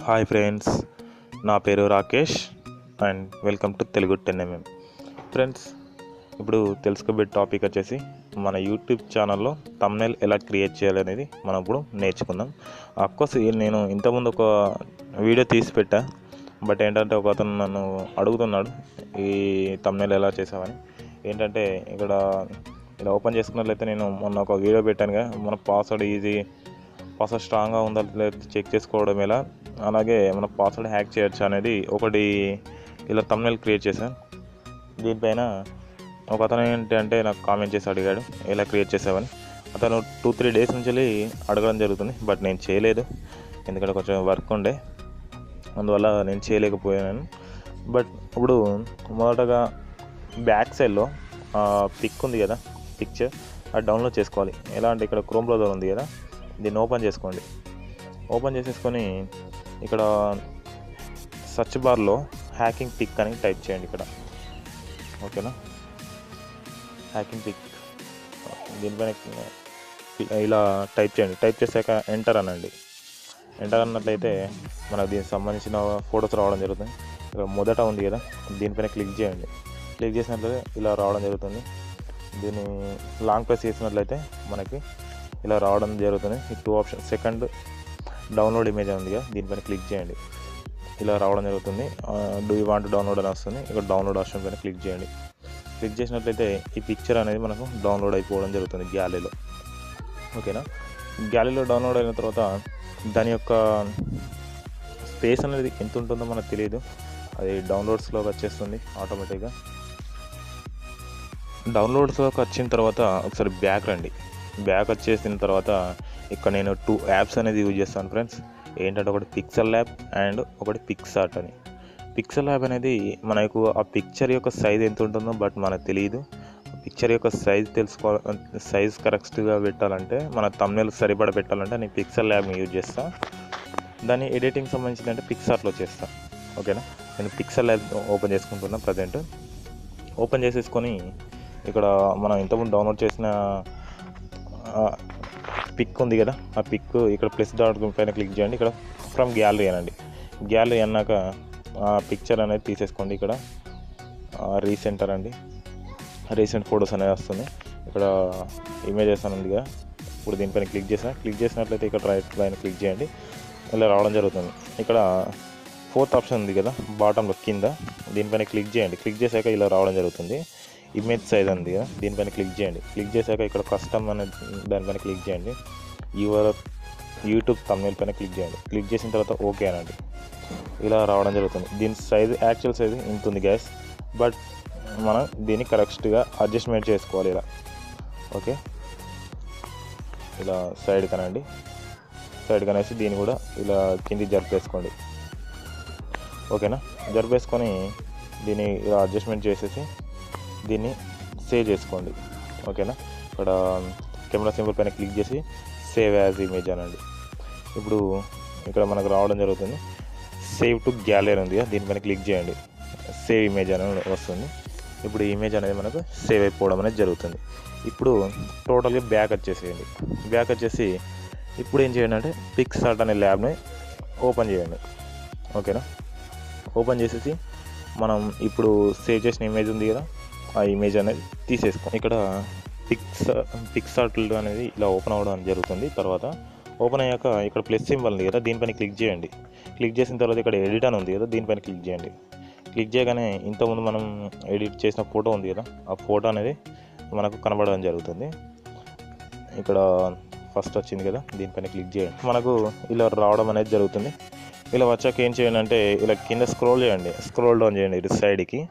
Hi friends, నా పేరు Rakesh and welcome to Telugu 10mm. Friends, ఇప్పుడు తెలుసుకోబోయే టాపిక్ వచ్చేసి మన యూట్యూబ్ ఛానల్లో థంబ్నెయిల్ ఎలా క్రియేట్ చేయాలనేది మనం ఇప్పుడు నేర్చుకుందాం. అఫ్కోర్స్ నేను ఇంతకుముందు ఒక వీడియో తీసి పెట్టా, బట్ ఏంటంటే ఒక అతను నన్ను అడుగుతున్నాడు ఈ థంబ్నెయిల్ ఎలా చేసామని. ఏంటంటే ఇక్కడ ఇలా ఓపెన్ చేసుకున్నట్లయితే నేను మొన్న ఒక వీడియో పెట్టానుగా, మన పాస్వర్డ్ స్ట్రాంగ్గా ఉందా లేదా చెక్ చేసుకోవడం ఎలా, అలాగే మన పాస్వర్డ్ హ్యాక్ చేయొచ్చు అనేది ఒకటి ఇలా థంబ్నెయిల్ క్రియేట్ చేశాను. దీనిపైన ఒక అతను ఏంటంటే నాకు కామెంట్ చేసి అడిగాడు ఎలా క్రియేట్ చేసావని. అతను 2-3 డేస్ నుంచి అడగడం జరుగుతుంది, బట్ నేను చేయలేదు, ఎందుకంటే కొంచెం వర్క్ ఉండే, అందువల్ల నేను చేయలేకపోయాను. బట్ ఇప్పుడు మొదటగా బ్యాక్ సైడ్లో పిక్ ఉంది కదా, పిక్చర్ అది డౌన్లోడ్ చేసుకోవాలి. ఎలా అంటే ఇక్కడ క్రోమ్ బ్రౌజర్ ఉంది కదా, దీన్ని ఓపెన్ చేసుకోండి. ఓపెన్ చేసేసుకొని ఇక్కడ సెర్చ్ బార్లో హ్యాకింగ్ పిక్ అని టైప్ చేయండి ఇక్కడ, ఓకేనా. హ్యాకింగ్ పిక్ దీనిపైన ఇలా టైప్ చేయండి. టైప్ చేశాక ఎంటర్ అనండి. ఎంటర్ అన్నట్లయితే మనకు దీనికి సంబంధించిన ఫొటోస్ రావడం జరుగుతుంది. ఇక్కడ మొదట ఉంది కదా, దీనిపైన క్లిక్ చేయండి. క్లిక్ చేసినట్లయితే ఇలా రావడం జరుగుతుంది. దీన్ని లాంగ్ ప్రెస్ చేసినట్లయితే మనకి ఇలా రావడం జరుగుతుంది. ఈ 2 ఆప్షన్, సెకండ్ డౌన్లోడ్ ఇమేజ్ ఉంది కదా, దీనిపైన క్లిక్ చేయండి. ఇలా రావడం జరుగుతుంది. డూ యూ వాంట్ డౌన్లోడ్ అని వస్తుంది. ఇక్కడ డౌన్లోడ్ ఆప్షన్ పైన క్లిక్ చేయండి. క్లిక్ చేసినట్లయితే ఈ పిక్చర్ అనేది మనకు డౌన్లోడ్ అయిపోవడం జరుగుతుంది గ్యాలరీలో, ఓకేనా. గ్యాలరీలో డౌన్లోడ్ అయిన తర్వాత దాని యొక్క స్పేస్ అనేది ఎంత ఉంటుందో మనకు తెలియదు, అది డౌన్లోడ్స్లోకి వచ్చేస్తుంది ఆటోమేటిక్గా. డౌన్లోడ్స్లోకి వచ్చిన తర్వాత ఒకసారి బ్యాక్ రండి. బ్యాక్ వచ్చేసిన తర్వాత ఇక్కడ నేను 2 యాప్స్ అనేది యూజ్ చేస్తాను ఫ్రెండ్స్. ఏంటంటే ఒకటి పిక్సెల్ ల్యాబ్ అండ్ ఒకటి పిక్సార్ట్ అని. పిక్సెల్ ల్యాబ్ అనేది మనకు ఆ పిక్చర్ యొక్క సైజ్ ఎంత ఉంటుందో బట్ మనకు తెలియదు. పిక్చర్ యొక్క సైజ్ కరెక్ట్గా పెట్టాలంటే, మన థంబ్నెయిల్ సరిపడా పెట్టాలంటే నేను పిక్సెల్ ల్యాబ్ని యూజ్ చేస్తాను. దాన్ని ఎడిటింగ్ సంబంధించింది అంటే పిక్సార్ట్లో చేస్తాను, ఓకేనా. నేను పిక్సెల్ ల్యాబ్ ఓపెన్ చేసుకుంటున్నాను ప్రజెంట్. ఓపెన్ చేసేసుకొని ఇక్కడ మనం ఇంతకుముందు డౌన్లోడ్ చేసిన పిక్ ఉంది కదా, ఆ పిక్ ఇక్కడ ప్లస్ డాట్ పైన క్లిక్ చేయండి. ఇక్కడ ఫ్రమ్ గ్యాలరీ అనండి. గ్యాలరీ అన్నాక ఆ పిక్చర్ అనేది తీసేసుకోండి. ఇక్కడ రీసెంటర్ అండి, రీసెంట్ ఫొటోస్ అనేది వస్తుంది. ఇక్కడ ఇమేజెస్ అని ఉంది కదా, ఇప్పుడు దీనిపైన క్లిక్ చేసినట్లయితే ఇక్కడ రైట్ పైన క్లిక్ చేయండి. ఇలా రావడం జరుగుతుంది. ఇక్కడ 4th ఆప్షన్ ఉంది కదా బాటంలో కింద, దీనిపైన క్లిక్ చేయండి. క్లిక్ చేశాక ఇలా రావడం జరుగుతుంది. ఇమేజ్ సైజ్ ఉంది కదా, దీనిపైన క్లిక్ చేయండి. క్లిక్ చేశాక ఇక్కడ కస్టమ్ అనే దానిపైన క్లిక్ చేయండి. యువర్ యూట్యూబ్ థంబ్నెయిల్ పైన క్లిక్ చేయండి. క్లిక్ చేసిన తర్వాత ఓకే అనండి. ఇలా రావడం జరుగుతుంది. దీని సైజు యాక్చువల్ సైజు ఇంత ఉంది గ్యాస్, బట్ మనం దీన్ని కరెక్ట్గా అడ్జస్ట్మెంట్ చేసుకోవాలి ఇలా, ఓకే. ఇలా సైడ్ కనండి. సైడ్ కనేసి దీన్ని కూడా ఇలా కింది జరిపేసుకోండి, ఓకేనా. జరిపేసుకొని దీన్ని ఇలా అడ్జస్ట్మెంట్ చేసేసి దీన్ని సేవ్ చేసుకోండి, ఓకేనా. ఇక్కడ కెమెరా సింబల్ పైన క్లిక్ చేసి సేవ్ యాజ్ ఇమేజ్ అనండి. ఇప్పుడు ఇక్కడ మనకు రావడం జరుగుతుంది. సేవ్ టు గ్యాలరీ ఉంది, దీనిపైన క్లిక్ చేయండి. సేవ్ ఇమేజ్ అనేది వస్తుంది. ఇప్పుడు ఈ ఇమేజ్ అనేది మనకు సేవ్ అయిపోవడం అనేది జరుగుతుంది. ఇప్పుడు టోటల్గా బ్యాక్ వచ్చేసేయండి. బ్యాక్ వచ్చేసి ఇప్పుడు ఏం చేయండి అంటే పిక్సార్ట్ అనే ల్యాబ్ని ఓపెన్ చేయండి, ఓకేనా. ఓపెన్ చేసేసి మనం ఇప్పుడు సేవ్ చేసిన ఇమేజ్ ఉంది కదా, ఆ ఇమేజ్ అనేది తీసేసుకోండి. ఇక్కడ పిక్సార్ట్ అనేది ఇలా ఓపెన్ అవ్వడం జరుగుతుంది. తర్వాత ఓపెన్ అయ్యాక ఇక్కడ ప్లస్ సింబల్ ఉంది కదా, దీనిపైన క్లిక్ చేయండి. క్లిక్ చేసిన తర్వాత ఇక్కడ ఎడిట్ అని ఉంది కదా, దీనిపైన క్లిక్ చేయండి. క్లిక్ చేయగానే ఇంతకుముందు మనం ఎడిట్ చేసిన ఫోటో ఉంది కదా, ఆ ఫోటో అనేది మనకు కనబడడం జరుగుతుంది. ఇక్కడ ఫస్ట్ వచ్చింది కదా, దీనిపైన క్లిక్ చేయండి. మనకు ఇలా రావడం అనేది జరుగుతుంది. ఇలా వచ్చాక ఏం చేయండి అంటే ఇలా కింద స్క్రోల్ చేయండి, స్క్రోల్ డౌన్ చేయండి ఇది సైడ్కి.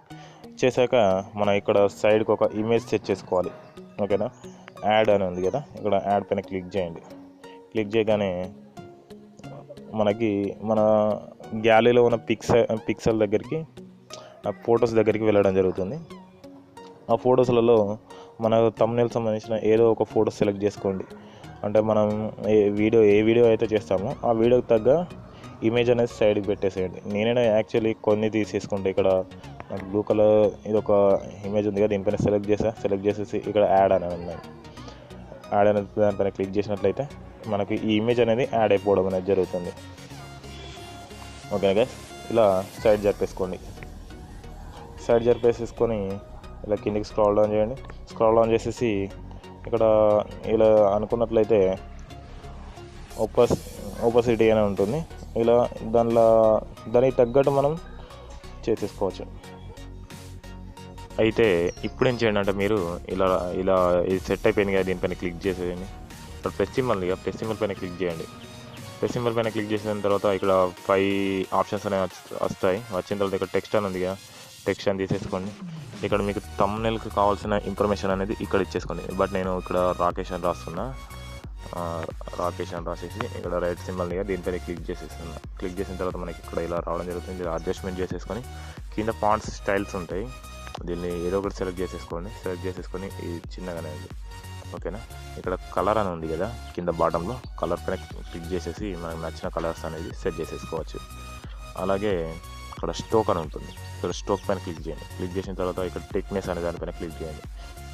చేశాక మనం ఇక్కడ సైడ్కి ఒక ఇమేజ్ సెట్ చేసుకోవాలి, ఓకేనా. యాడ్ అని ఉంది కదా, ఇక్కడ యాడ్ పైన క్లిక్ చేయండి. క్లిక్ చేయగానే మనకి మన గ్యాలరీలో ఉన్న పిక్సెల్ దగ్గరికి, ఆ ఫొటోస్ దగ్గరికి వెళ్ళడం జరుగుతుంది. ఆ ఫొటోస్లలో మన థంబ్నెయిల్ సంబంధించిన ఏదో ఒక ఫోటో సెలెక్ట్ చేసుకోండి. అంటే మనం ఏ వీడియో అయితే చేస్తామో ఆ వీడియోకి తగ్గ ఇమేజ్ అనేది సైడ్కి పెట్టేసేయండి. నేనైనా యాక్చువల్లీ కొన్ని తీసేసుకుంటే ఇక్కడ బ్లూ కలర్ ఇది ఒక ఇమేజ్ ఉంది కదా, దీనిపైన సెలెక్ట్ చేసేసి ఇక్కడ యాడ్ అని ఉన్నాయి. యాడ్ అనేది దానిపైన క్లిక్ చేసినట్లయితే మనకి ఈ ఇమేజ్ అనేది యాడ్ అయిపోవడం అనేది జరుగుతుంది. ఓకేనా గైస్, ఇలా సైడ్ జరిపేసుకోండి. సైడ్ జరిపేసేసుకొని ఇలా కిందికి స్క్రాల్ డౌన్ చేయండి. స్క్రాల్ డౌన్ చేసేసి ఇక్కడ ఇలా అనుకున్నట్లయితే ఓపసిటీ అనే ఉంటుంది. ఇలా దానికి తగ్గట్టు మనం చేసేసుకోవచ్చు. అయితే ఇప్పుడు ఏం చేయండి అంటే మీరు ఇలా ఇలా ఇది సెట్ అయిపోయింది కదా, దీనిపైన క్లిక్ చేసేయండి. ఇక్కడ ప్లస్ సింబల్ పైన క్లిక్ చేయండి. ప్లస్ సింబల్ పైన క్లిక్ చేసిన తర్వాత ఇక్కడ 5 ఆప్షన్స్ అనేవి వస్తాయి. వచ్చిన తర్వాత ఇక్కడ టెక్స్ట్ అని ఉంది కదా, టెక్స్ట్ అని తీసేసుకోండి. ఇక్కడ మీకు థంబ్నెయిల్కి కావాల్సిన ఇన్ఫర్మేషన్ అనేది ఇక్కడ ఇచ్చేసుకోండి. బట్ నేను ఇక్కడ రాకేష్ అని రాస్తున్నా. రాకేష్ అని రాసేసి ఇక్కడ రైట్ సింబల్ కదా, దీనిపైన క్లిక్ చేసేస్తున్నా. క్లిక్ చేసిన తర్వాత మనకి ఇక్కడ ఇలా రావడం జరుగుతుంది. ఇలా అడ్జస్ట్మెంట్ చేసేసుకొని కింద ఫాంట్స్ స్టైల్స్ ఉంటాయి, దీన్ని ఏదో ఒకటి సెలెక్ట్ చేసేసుకొని ఈ చిన్నగానే ఉంది. ఓకేనా, ఇక్కడ కలర్ అని ఉంది కదా కింద బాటంలో, కలర్ పైన క్లిక్ చేసేసి మనకు నచ్చిన కలర్స్ అనేది సెట్ చేసేసుకోవచ్చు. అలాగే ఇక్కడ స్ట్రోక్ అని ఉంటుంది, ఇక్కడ స్ట్రోక్ పైన క్లిక్ చేయండి. క్లిక్ చేసిన తర్వాత ఇక్కడ థిక్నెస్ అనే దానిపైన క్లిక్ చేయండి.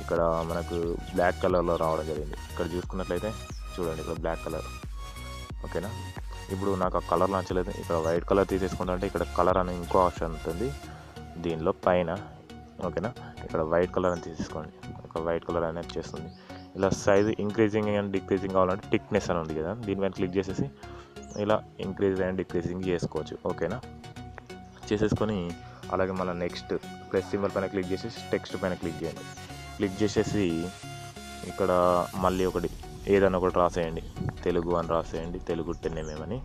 ఇక్కడ మనకు బ్లాక్ కలర్లో రావడం జరిగింది. ఇక్కడ చూసుకున్నట్లయితే చూడండి, ఇక్కడ బ్లాక్ కలర్. ఓకేనా, ఇప్పుడు నాకు ఆ కలర్ నచ్చలేదు, ఇక్కడ వైట్ కలర్ తీసేసుకుంటే ఇక్కడ కలర్ అనే ఇంకో ఆప్షన్ ఉంటుంది దీనిలో పైన. ఓకేనా, ఇక్కడ వైట్ కలర్ అని తీసేసుకోండి, ఒక వైట్ కలర్ అనేది వచ్చేస్తుంది. ఇలా సైజు ఇంక్రీజింగ్ అండ్ డిక్రీజింగ్ కావాలంటే థిక్నెస్ అని ఉంది కదా, దీనిపైన క్లిక్ చేసేసి ఇలా ఇంక్రీజ్ అండ్ డిక్రీజింగ్ చేసుకోవచ్చు. ఓకేనా, చేసేసుకొని అలాగే మన నెక్స్ట్ ప్లస్ సింబల్ పైన క్లిక్ చేసేసి టెక్స్ట్ పైన క్లిక్ చేయండి. క్లిక్ చేసేసి ఇక్కడ మళ్ళీ ఒకటి ఏదైనా ఒకటి రాసేయండి, తెలుగు అని రాసేయండి, తెలుగు 10mm అని.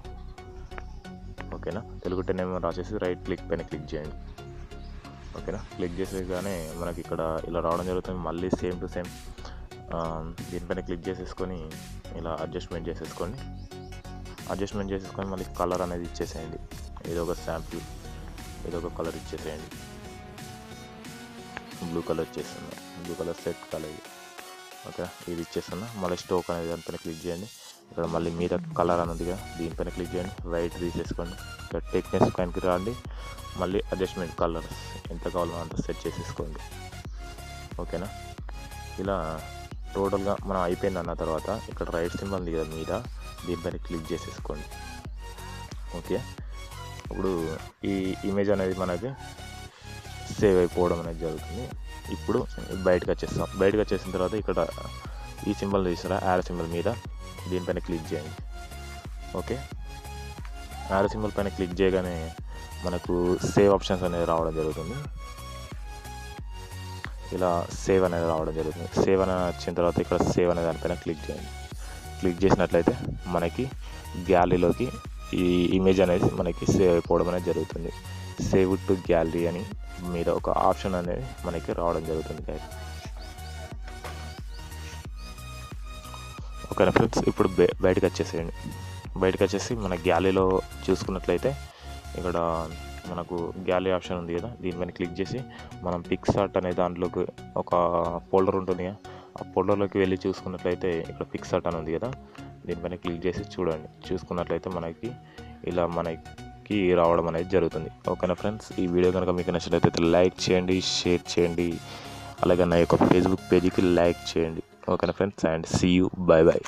ఓకేనా, తెలుగు 10mm రాసేసి రైట్ క్లిక్ పైన క్లిక్ చేయండి. ఓకేనా, క్లిక్ చేసేగానే మనకి ఇక్కడ ఇలా రావడం జరుగుతుంది. మళ్ళీ సేమ్ టు సేమ్ దీనిపైన క్లిక్ చేసేసుకొని ఇలా అడ్జస్ట్మెంట్ చేసేసుకొని మళ్ళీ కలర్ అనేది ఇచ్చేసేయండి. ఏదో ఒక శాంపుల్, ఏదో ఒక కలర్ ఇచ్చేసేయండి. బ్లూ కలర్ ఇచ్చేస్తున్నా, blue colour set colour. Okay, ఇది ఇచ్చేస్తున్నా. మళ్ళీ స్ట్రోక్ అనేది దానిపైన క్లిక్ చేయండి. ఇక్కడ మళ్ళీ మీద కలర్ అని ఉంది కదా, దీనిపైన క్లిక్ చేయండి. వైట్ తీసేసుకోండి. ఇక్కడ థిక్నెస్ పైనకి రండి. మళ్ళీ అడ్జస్ట్మెంట్ కలర్స్ ఎంత కావాలో అంత సెట్ చేసేసుకోండి. ఓకేనా, ఇలా టోటల్గా మనం అయిపోయింది అన్న తర్వాత ఇక్కడ రైట్ సింబల్ ఉంది కదా మీద, దీనిపైన క్లిక్ చేసేసుకోండి. ఓకే, ఇప్పుడు ఈ ఇమేజ్ అనేది మనకి సేవ్ అయిపోవడం అనేది జరుగుతుంది. ఇప్పుడు బయటకు వచ్చేస్తాం. బయటకు వచ్చేసిన తర్వాత ఇక్కడ ఈ సింబల్ తీసారా, యారో సింబల్ మీద, దీనిపైన క్లిక్ చేయండి. ఓకే, యారో సింబల్ పైన క్లిక్ చేయగానే మనకు సేవ్ ఆప్షన్స్ అనేది రావడం జరుగుతుంది. ఇలా సేవ్ అనేది రావడం జరుగుతుంది. సేవ్ అనేది వచ్చిన తర్వాత ఇక్కడ సేవ్ అనే దానిపైన క్లిక్ చేయండి. క్లిక్ చేసినట్లయితే మనకి గ్యాలరీలోకి ఈ ఇమేజ్ అనేది మనకి సేవ్ అయిపోవడం అనేది జరుగుతుంది. సేవ్ టు గ్యాలరీ అని మీద ఒక ఆప్షన్ అనేది మనకి రావడం జరుగుతుంది. ఓకేనా ఫ్రెండ్స్, ఇప్పుడు బయటకు వచ్చేసేయండి. బయటకు వచ్చేసి మన గ్యాలరీలో చూసుకున్నట్లయితే ఇక్కడ మనకు గ్యాలరీ ఆప్షన్ ఉంది కదా, దీనిపైన క్లిక్ చేసి మనం పిక్సార్ట్ అనే దాంట్లోకి ఒక ఫోల్డర్ ఉంటుంది కదా, ఆ ఫోల్డర్లోకి వెళ్ళి చూసుకున్నట్లయితే ఇక్కడ పిక్సార్ట్ అని ఉంది కదా, దీనిపైన క్లిక్ చేసి చూడండి. చూసుకున్నట్లయితే మనకి ఇలా మనకి రావడం అనేది జరుగుతుంది. ఓకేనా ఫ్రెండ్స్, ఈ వీడియో కనుక మీకు నచ్చినట్లయితే లైక్ చేయండి, షేర్ చేయండి, అలాగే నా యొక్క ఫేస్బుక్ పేజీకి లైక్ చేయండి. ఓకేనా friends, and see you, bye by.